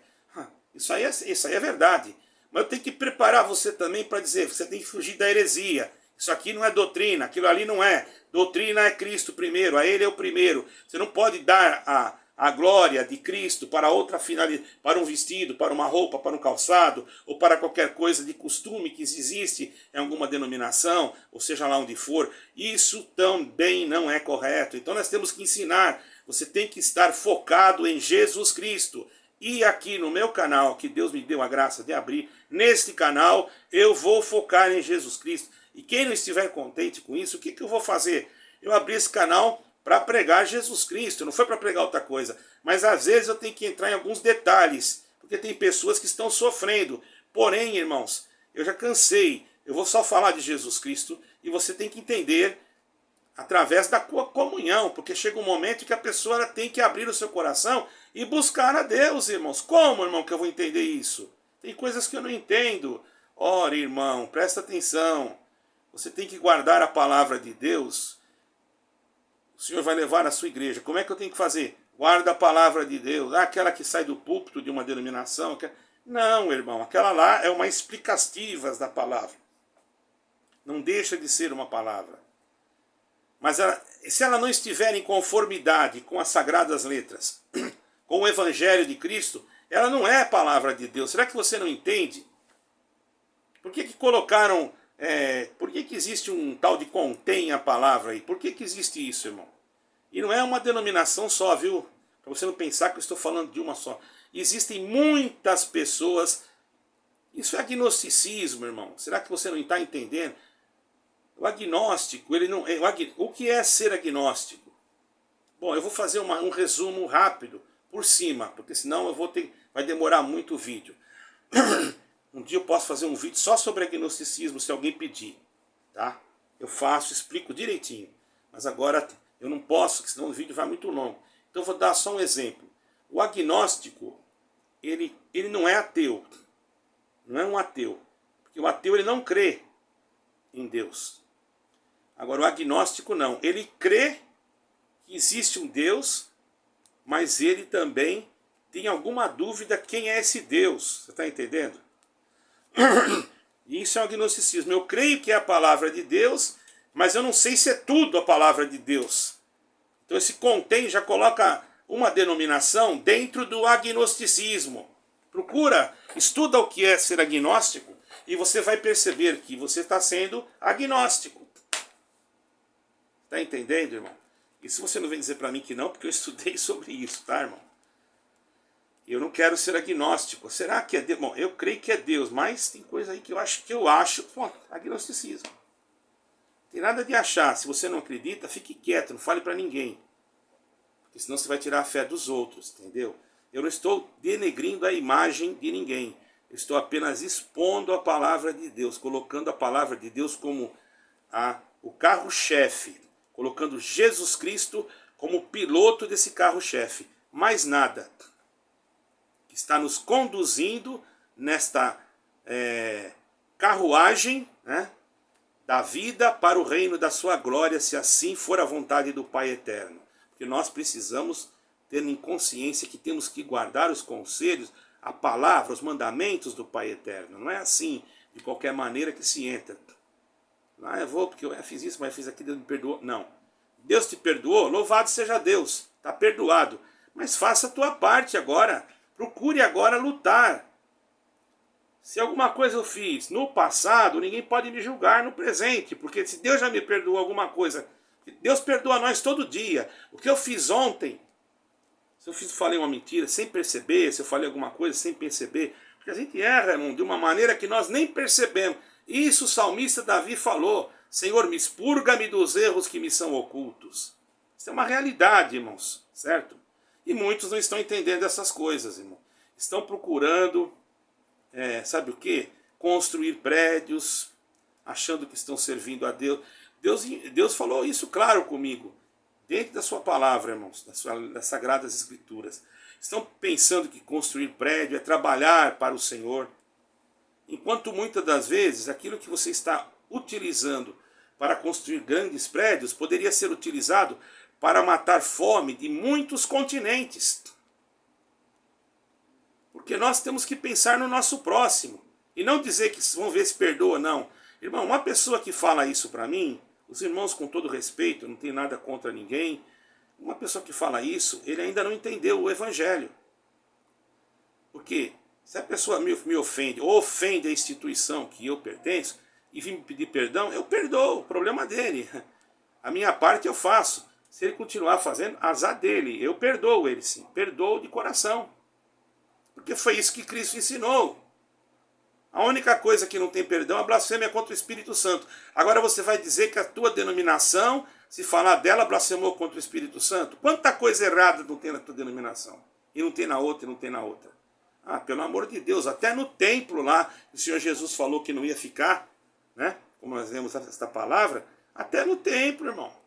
Isso aí é verdade. Mas eu tenho que preparar você também para dizer, você tem que fugir da heresia. Isso aqui não é doutrina, aquilo ali não é. Doutrina é Cristo primeiro, a Ele é o primeiro. Você não pode dar a glória de Cristo para outra finalidade, para um vestido, para uma roupa, para um calçado, ou para qualquer coisa de costume que existe em alguma denominação, ou seja lá onde for. Isso também não é correto. Então nós temos que ensinar. Você tem que estar focado em Jesus Cristo. E aqui no meu canal, que Deus me deu a graça de abrir, neste canal, eu vou focar em Jesus Cristo. E quem não estiver contente com isso, o que eu vou fazer? Eu abri esse canal para pregar Jesus Cristo, não foi para pregar outra coisa. Mas às vezes eu tenho que entrar em alguns detalhes, porque tem pessoas que estão sofrendo. Porém, irmãos, eu já cansei. Eu vou só falar de Jesus Cristo e você tem que entender através da comunhão, porque chega um momento que a pessoa ela tem que abrir o seu coração e buscar a Deus, irmãos. Como, irmão, que eu vou entender isso? Tem coisas que eu não entendo. Ora, irmão, presta atenção. Você tem que guardar a palavra de Deus. O Senhor vai levar a sua igreja. Como é que eu tenho que fazer? Guarda a palavra de Deus. Aquela que sai do púlpito de uma denominação. Não, irmão. Aquela lá é uma explicativas da palavra. Não deixa de ser uma palavra. Mas se ela não estiver em conformidade com as sagradas letras, com o Evangelho de Cristo, ela não é a palavra de Deus. Será que você não entende? Por que colocaram... por que existe um tal de contém a palavra aí? Por que existe isso, irmão? E não é uma denominação só, viu? Para você não pensar que eu estou falando de uma só. Existem muitas pessoas... Isso é agnosticismo, irmão. Será que você não está entendendo? O agnóstico, ele não... O que é ser agnóstico? Bom, eu vou fazer um resumo rápido, por cima, porque senão vai demorar muito o vídeo. Um dia eu posso fazer um vídeo só sobre agnosticismo, se alguém pedir, tá? Eu faço, explico direitinho. Mas agora eu não posso, porque senão o vídeo vai muito longo. Então eu vou dar só um exemplo. O agnóstico, ele não é ateu. Não é um ateu. Porque o ateu ele não crê em Deus. Agora o agnóstico não. Ele crê que existe um Deus, mas ele também tem alguma dúvida quem é esse Deus. Você está entendendo? E isso é o agnosticismo. Eu creio que é a palavra de Deus, mas eu não sei se é tudo a palavra de Deus. Então esse contém já coloca uma denominação dentro do agnosticismo. Procura, estuda o que é ser agnóstico e você vai perceber que você está sendo agnóstico. Está entendendo, irmão? E se você não vem dizer para mim que não, porque eu estudei sobre isso, tá, irmão? Eu não quero ser agnóstico. Será que é Deus? Bom, eu creio que é Deus, mas tem coisa aí que eu acho, bom, agnosticismo. Não tem nada de achar. Se você não acredita, fique quieto, não fale para ninguém. Porque senão você vai tirar a fé dos outros, entendeu? Eu não estou denegrindo a imagem de ninguém. Eu estou apenas expondo a palavra de Deus, colocando a palavra de Deus como o carro-chefe, colocando Jesus Cristo como piloto desse carro-chefe. Mais nada. Que está nos conduzindo nesta carruagem, né, da vida para o reino da sua glória, se assim for a vontade do Pai Eterno. Porque nós precisamos ter em consciência que temos que guardar os conselhos, a palavra, os mandamentos do Pai Eterno. Não é assim, de qualquer maneira que se entra. Eu vou porque eu fiz isso, mas fiz aquilo, Deus me perdoou. Não. Deus te perdoou, louvado seja Deus, está perdoado. Mas faça a tua parte agora. Procure agora lutar. Se alguma coisa eu fiz no passado, ninguém pode me julgar no presente, porque se Deus já me perdoou alguma coisa, Deus perdoa nós todo dia. O que eu fiz ontem, se eu falei uma mentira sem perceber, se eu falei alguma coisa sem perceber, porque a gente erra, irmão, de uma maneira que nós nem percebemos. Isso o salmista Davi falou: Senhor, me expurga-me dos erros que me são ocultos. Isso é uma realidade, irmãos, certo? E muitos não estão entendendo essas coisas, irmão. Estão procurando, sabe o quê? Construir prédios, achando que estão servindo a Deus. Deus falou isso claro comigo, dentro da sua palavra, irmãos, das Sagradas Escrituras. Estão pensando que construir prédio é trabalhar para o Senhor, enquanto muitas das vezes aquilo que você está utilizando para construir grandes prédios poderia ser utilizado para matar fome de muitos continentes. Porque nós temos que pensar no nosso próximo. E não dizer que vamos ver se perdoa, não. Irmão, uma pessoa que fala isso para mim, os irmãos com todo respeito, não tem nada contra ninguém, uma pessoa que fala isso, ele ainda não entendeu o Evangelho. Porque se a pessoa me ofende, ou ofende a instituição que eu pertenço, e vir me pedir perdão, eu perdoo, o problema dele. A minha parte eu faço. Se ele continuar fazendo, azar dele. Eu perdoo ele, sim. Perdoo de coração. Porque foi isso que Cristo ensinou. A única coisa que não tem perdão é a blasfêmia contra o Espírito Santo. Agora você vai dizer que a tua denominação, se falar dela, blasfemou contra o Espírito Santo? Quanta coisa errada não tem na tua denominação? E não tem na outra, e não tem na outra. Pelo amor de Deus, até no templo lá, o Senhor Jesus falou que não ia ficar, né? Como nós lemos esta palavra, até no templo, irmão.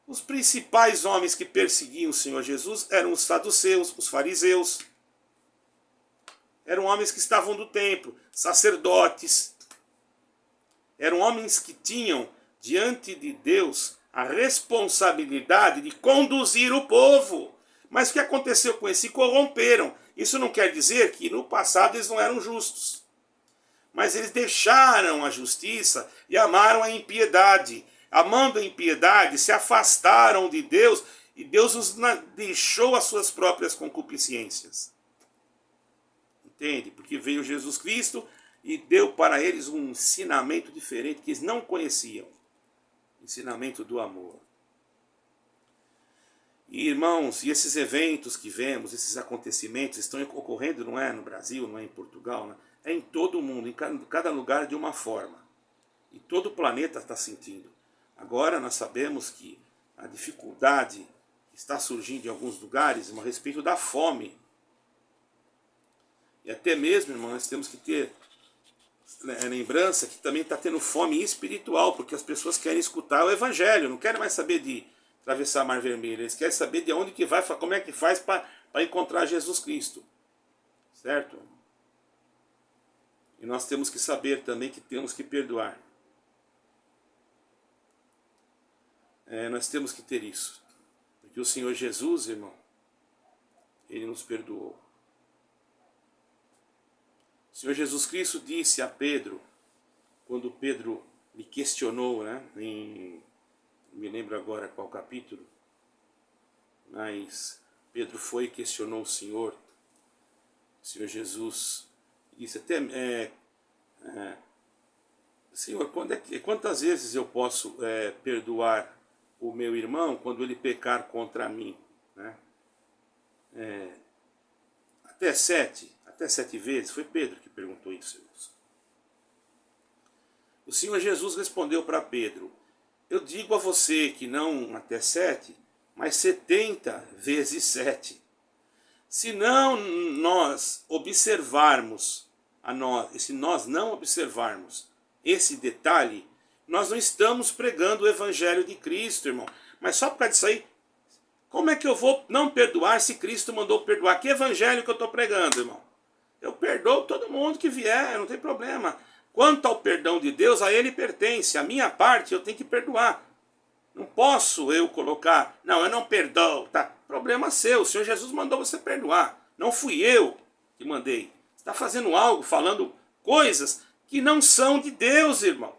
Os principais homens que perseguiam o Senhor Jesus eram os saduceus, os fariseus. Eram homens que estavam do templo, sacerdotes. Eram homens que tinham diante de Deus a responsabilidade de conduzir o povo. Mas o que aconteceu com eles? Se corromperam. Isso não quer dizer que no passado eles não eram justos. Mas eles deixaram a justiça e amaram a impiedade. Amando a impiedade, se afastaram de Deus e Deus os deixou às suas próprias concupiscências. Entende? Porque veio Jesus Cristo e deu para eles um ensinamento diferente que eles não conheciam. Ensinamento do amor. E, irmãos, e esses eventos que vemos, esses acontecimentos estão ocorrendo, não é no Brasil, não é em Portugal, não é? É em todo o mundo, em cada lugar de uma forma. E todo o planeta está sentindo. Agora nós sabemos que a dificuldade que está surgindo em alguns lugares a respeito da fome. E até mesmo, irmão, nós temos que ter lembrança que também está tendo fome espiritual, porque as pessoas querem escutar o Evangelho, não querem mais saber de atravessar Mar Vermelho, eles querem saber de onde que vai, como é que faz para encontrar Jesus Cristo. Certo? E nós temos que saber também que temos que perdoar. Nós temos que ter isso. Porque o Senhor Jesus, irmão, Ele nos perdoou. O Senhor Jesus Cristo disse a Pedro, quando Pedro lhe questionou, né, não me lembro agora qual capítulo, mas Pedro foi e questionou o Senhor Jesus disse até, Senhor, quantas vezes eu posso perdoar o meu irmão quando ele pecar contra mim? Né? Até 7 vezes? Foi Pedro que perguntou isso, irmãos. O Senhor Jesus respondeu para Pedro: eu digo a você que não até 7, mas 70 vezes 7. Se não nós observarmos, se nós não observarmos esse detalhe, nós não estamos pregando o Evangelho de Cristo, irmão. Mas só por causa disso aí, como é que eu vou não perdoar se Cristo mandou perdoar? Que evangelho que eu estou pregando, irmão? Eu perdoo todo mundo que vier, não tem problema. Quanto ao perdão de Deus, a Ele pertence. A minha parte eu tenho que perdoar. Não posso eu colocar, não, eu não perdoo, tá? Problema seu, o Senhor Jesus mandou você perdoar. Não fui eu que mandei. Você está fazendo algo, falando coisas que não são de Deus, irmão.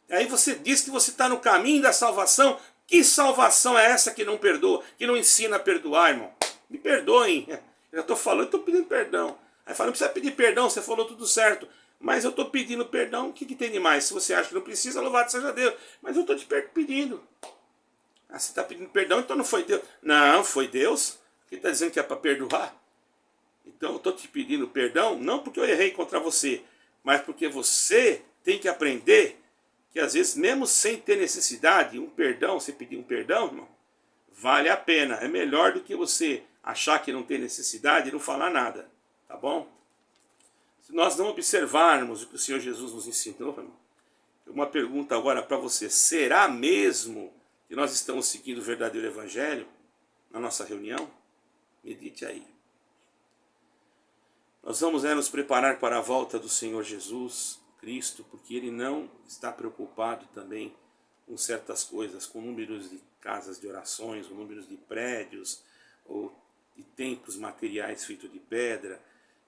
E aí você diz que você está no caminho da salvação. Que salvação é essa que não perdoa, que não ensina a perdoar, irmão? Me perdoem. Eu estou falando, estou pedindo perdão. Aí fala, não precisa pedir perdão, você falou tudo certo. Mas eu estou pedindo perdão, o que tem de mais? Se você acha que não precisa, louvado seja Deus. Mas eu estou te pedindo. Ah, você está pedindo perdão, então não foi Deus. Não, foi Deus que está dizendo que é para perdoar. Então eu estou te pedindo perdão, não porque eu errei contra você, mas porque você tem que aprender que às vezes, mesmo sem ter necessidade, um perdão, você pedir um perdão, irmão, vale a pena. É melhor do que você achar que não tem necessidade e não falar nada. Tá bom? Se nós não observarmos o que o Senhor Jesus nos ensinou, irmão, uma pergunta agora para você. Será mesmo que nós estamos seguindo o verdadeiro Evangelho na nossa reunião? Medite aí. Nós vamos nos preparar para a volta do Senhor Jesus Cristo, porque Ele não está preocupado também com certas coisas, com números de casas de orações, ou números de prédios, ou de templos materiais feitos de pedra,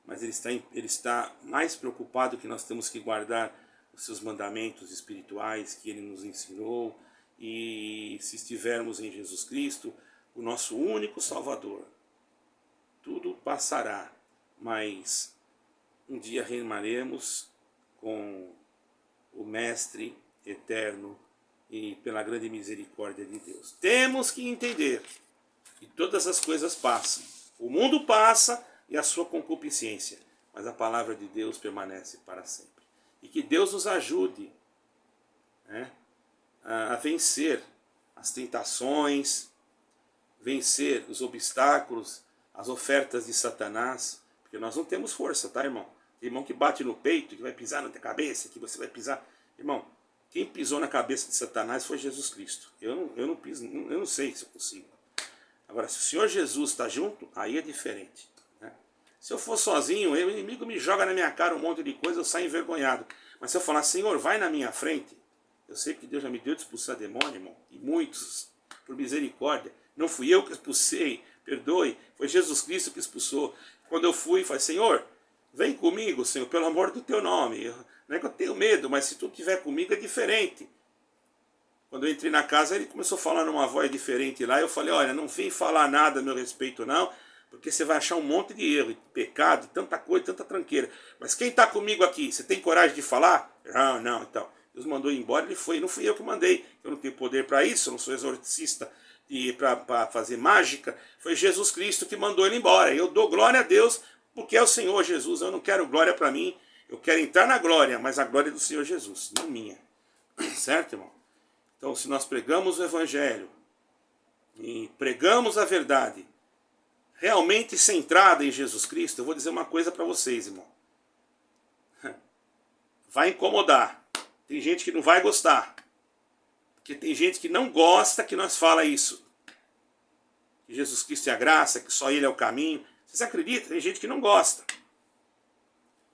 mas ele está mais preocupado que nós temos que guardar os seus mandamentos espirituais que Ele nos ensinou, e se estivermos em Jesus Cristo, o nosso único Salvador, tudo passará, mas um dia reinaremos com o Mestre eterno e pela grande misericórdia de Deus. Temos que entender que todas as coisas passam. O mundo passa e a sua concupiscência, mas a palavra de Deus permanece para sempre. E que Deus nos ajude, né, a vencer as tentações, vencer os obstáculos, as ofertas de Satanás, porque nós não temos força, tá, irmão? Tem irmão que bate no peito, que vai pisar na tua cabeça, que você vai pisar. Irmão, quem pisou na cabeça de Satanás foi Jesus Cristo. Eu não piso, eu não sei se eu consigo. Agora, se o Senhor Jesus está junto, aí é diferente. Né? Se eu for sozinho, o inimigo me joga na minha cara um monte de coisa, eu saio envergonhado. Mas se eu falar, Senhor, vai na minha frente, eu sei que Deus já me deu de expulsar demônio, irmão, e muitos, por misericórdia. Não fui eu que expulsei, perdoe, foi Jesus Cristo que expulsou. Quando eu fui, falei, Senhor, vem comigo, Senhor, pelo amor do teu nome. Não é que eu tenho medo, mas se tu estiver comigo é diferente. Quando eu entrei na casa, ele começou a falar numa voz diferente lá. Eu falei, olha, não vem falar nada a meu respeito não, porque você vai achar um monte de erro, de pecado, tanta coisa, tanta tranqueira. Mas quem está comigo aqui, você tem coragem de falar? Não, então. Deus mandou ir embora, ele foi. Não fui eu que mandei. Eu não tenho poder para isso, eu não sou exorcista para fazer mágica. Foi Jesus Cristo que mandou ele embora. Eu dou glória a Deus, porque é o Senhor Jesus. Eu não quero glória para mim, eu quero entrar na glória, mas a glória é do Senhor Jesus, não minha. Certo, irmão? Então, se nós pregamos o Evangelho e pregamos a verdade, realmente centrada em Jesus Cristo, eu vou dizer uma coisa para vocês, irmão. Vai incomodar. Tem gente que não vai gostar. Porque tem gente que não gosta que nós fala isso. Que Jesus Cristo é a graça, que só Ele é o caminho. Vocês acreditam? Tem gente que não gosta.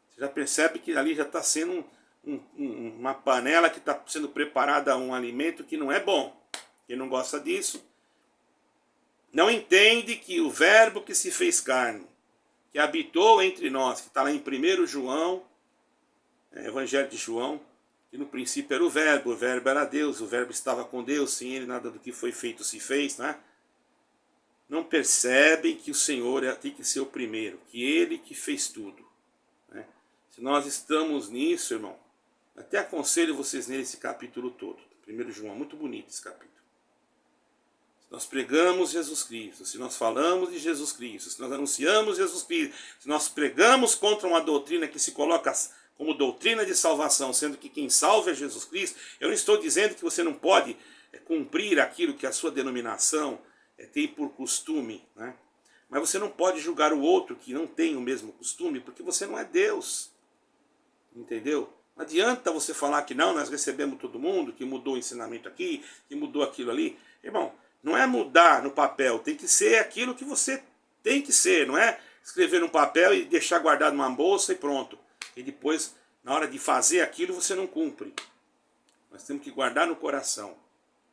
Você já percebe que ali já está sendo uma panela que está sendo preparada um alimento que não é bom. Quem não gosta disso não entende que o verbo que se fez carne, que habitou entre nós, que está lá em 1 João, Evangelho de João, que no princípio era o verbo era Deus, o verbo estava com Deus, sem ele nada do que foi feito se fez, né? Não percebem que o Senhor tem que ser o primeiro, que ele que fez tudo. Né? Se nós estamos nisso, irmão, até aconselho vocês lerem esse capítulo todo. 1 João, muito bonito esse capítulo. Se nós pregamos Jesus Cristo, se nós falamos de Jesus Cristo, se nós anunciamos Jesus Cristo, se nós pregamos contra uma doutrina que se coloca como doutrina de salvação, sendo que quem salva é Jesus Cristo, eu não estou dizendo que você não pode cumprir aquilo que a sua denominação tem por costume, né? Mas você não pode julgar o outro que não tem o mesmo costume, porque você não é Deus. Entendeu? Não adianta você falar que não, nós recebemos todo mundo, que mudou o ensinamento aqui, que mudou aquilo ali. Irmão, não é mudar no papel, tem que ser aquilo que você tem que ser, não é escrever num papel e deixar guardado numa bolsa e pronto. E depois, na hora de fazer aquilo, você não cumpre. Nós temos que guardar no coração,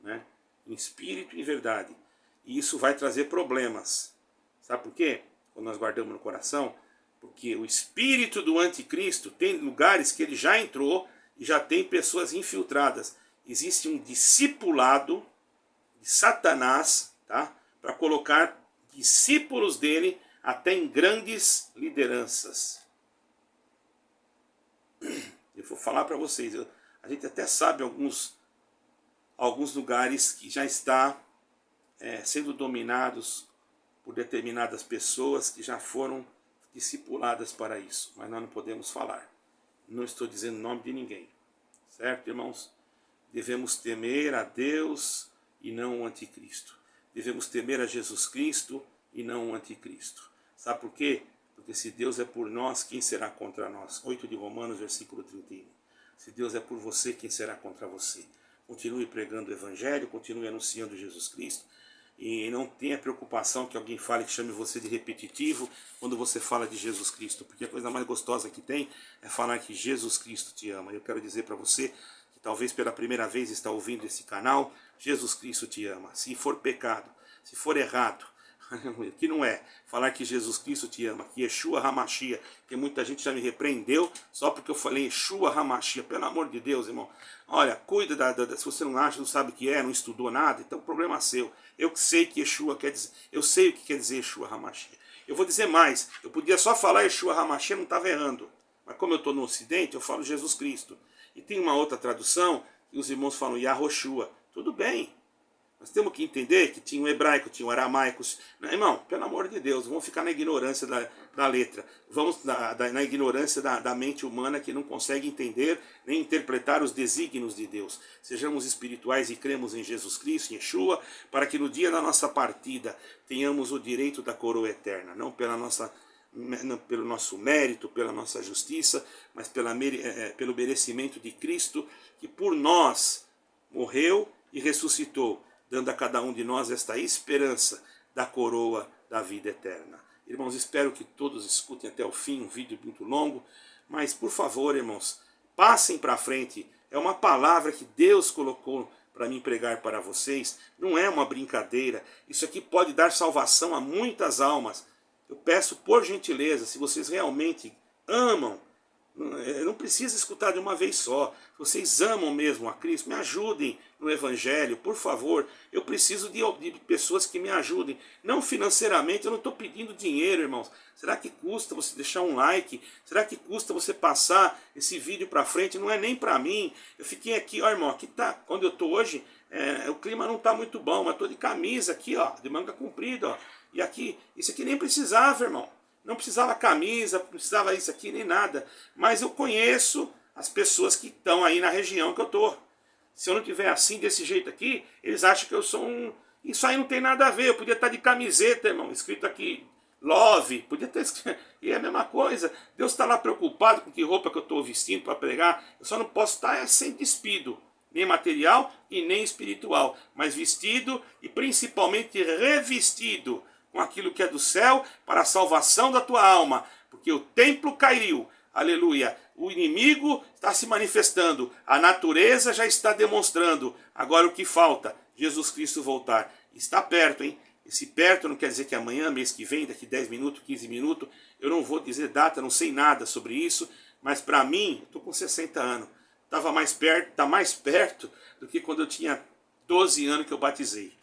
né? Em espírito e em verdade. E isso vai trazer problemas. Sabe por quê? Quando nós guardamos no coração, porque o espírito do anticristo tem lugares que ele já entrou e já tem pessoas infiltradas. Existe um discipulado de Satanás, tá? Para colocar discípulos dele até em grandes lideranças. Eu vou falar para vocês, a gente até sabe alguns lugares que já está sendo dominados por determinadas pessoas que já foram discipuladas para isso, mas nós não podemos falar. Não estou dizendo o nome de ninguém, certo, irmãos? Devemos temer a Deus e não o anticristo. Devemos temer a Jesus Cristo e não o anticristo. Sabe por quê? Porque se Deus é por nós, quem será contra nós? 8 de Romanos, versículo 31. Se Deus é por você, quem será contra você? Continue pregando o Evangelho, continue anunciando Jesus Cristo. E não tenha preocupação que alguém fale que chame você de repetitivo quando você fala de Jesus Cristo. Porque a coisa mais gostosa que tem é falar que Jesus Cristo te ama. Eu quero dizer para você que talvez pela primeira vez está ouvindo esse canal, Jesus Cristo te ama. Se for pecado, se for errado, que não é falar que Jesus Cristo te ama, que Yeshua HaMashiach, que muita gente já me repreendeu só porque eu falei Yeshua HaMashiach, pelo amor de Deus, irmão. Olha, cuida se você não acha, não sabe o que é, não estudou nada, então o problema é seu. Eu sei que Yeshua quer dizer, eu sei o que quer dizer Yeshua HaMashiach. Eu vou dizer mais, eu podia só falar Yeshua HaMashiach, não estava errando. Mas como eu estou no Ocidente, eu falo Jesus Cristo. E tem uma outra tradução, que os irmãos falam Yahoshua. Tudo bem. Nós temos que entender que tinha o hebraico, tinha o aramaico. Não, irmão, pelo amor de Deus, vamos ficar na ignorância da letra. Vamos na ignorância da mente humana que não consegue entender nem interpretar os desígnios de Deus. Sejamos espirituais e cremos em Jesus Cristo, em Yeshua, para que no dia da nossa partida tenhamos o direito da coroa eterna. Não pelo nosso mérito, pela nossa justiça, mas pelo merecimento de Cristo, que por nós morreu e ressuscitou, dando a cada um de nós esta esperança da coroa da vida eterna. Irmãos, espero que todos escutem até o fim, um vídeo muito longo, mas por favor, irmãos, passem para frente. É uma palavra que Deus colocou para mim pregar para vocês, não é uma brincadeira. Isso aqui pode dar salvação a muitas almas. Eu peço por gentileza, se vocês realmente amam, não precisa escutar de uma vez só. Se vocês amam mesmo a Cristo, me ajudem no Evangelho, por favor. Eu preciso de pessoas que me ajudem. Não financeiramente, eu não estou pedindo dinheiro, irmãos. Será que custa você deixar um like? Será que custa você passar esse vídeo para frente? Não é nem para mim. Eu fiquei aqui, ó, irmão, aqui tá, onde eu estou hoje, o clima não está muito bom, mas estou de camisa aqui, ó, de manga comprida, ó. E aqui, isso aqui nem precisava, irmão. Não precisava camisa, não precisava isso aqui, nem nada. Mas eu conheço as pessoas que estão aí na região que eu estou. Se eu não tiver assim, desse jeito aqui, eles acham que eu sou um... Isso aí não tem nada a ver. Eu podia estar de camiseta, irmão, escrito aqui, love. Podia ter escrito... E é a mesma coisa. Deus está lá preocupado com que roupa que eu estou vestindo para pregar. Eu só não posso estar sem despido. Nem material e nem espiritual. Mas vestido e principalmente revestido com aquilo que é do céu para a salvação da tua alma, porque o templo caiu, aleluia, o inimigo está se manifestando, a natureza já está demonstrando, agora o que falta? Jesus Cristo voltar, está perto, hein? Esse perto não quer dizer que amanhã, mês que vem, daqui 10 minutos, 15 minutos, eu não vou dizer data, não sei nada sobre isso, mas para mim, estou com 60 anos, estava mais perto, está mais perto do que quando eu tinha 12 anos que eu batizei.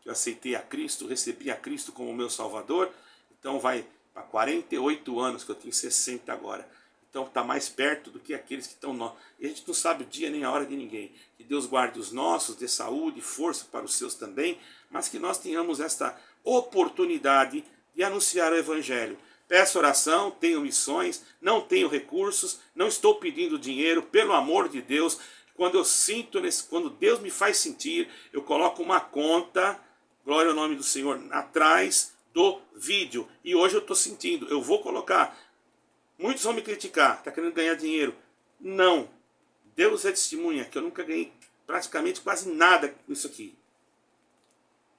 Eu aceitei a Cristo, recebi a Cristo como meu Salvador, então vai para 48 anos, que eu tenho 60 agora. está mais perto do que aqueles que estão nós. E a gente não sabe o dia nem a hora de ninguém. Que Deus guarde os nossos, dê saúde, força para os seus também, mas que nós tenhamos esta oportunidade de anunciar o Evangelho. Peço oração, tenho missões, não tenho recursos, não estou pedindo dinheiro, pelo amor de Deus. Quando eu sinto, quando Deus me faz sentir, eu coloco uma conta, glória ao nome do Senhor, atrás do vídeo. E hoje eu estou sentindo, eu vou colocar. Muitos vão me criticar, está querendo ganhar dinheiro. Não. Deus é testemunha que eu nunca ganhei praticamente quase nada com isso aqui.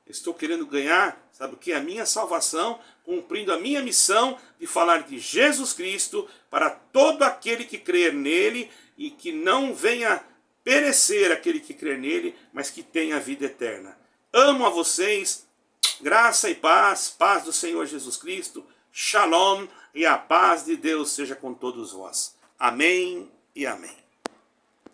Estou querendo ganhar, sabe o que? A minha salvação, cumprindo a minha missão de falar de Jesus Cristo para todo aquele que crer nele e que não venha perecer aquele que crer nele, mas que tenha vida eterna. Amo a vocês, graça e paz, paz do Senhor Jesus Cristo, shalom, e a paz de Deus seja com todos vós. Amém e amém.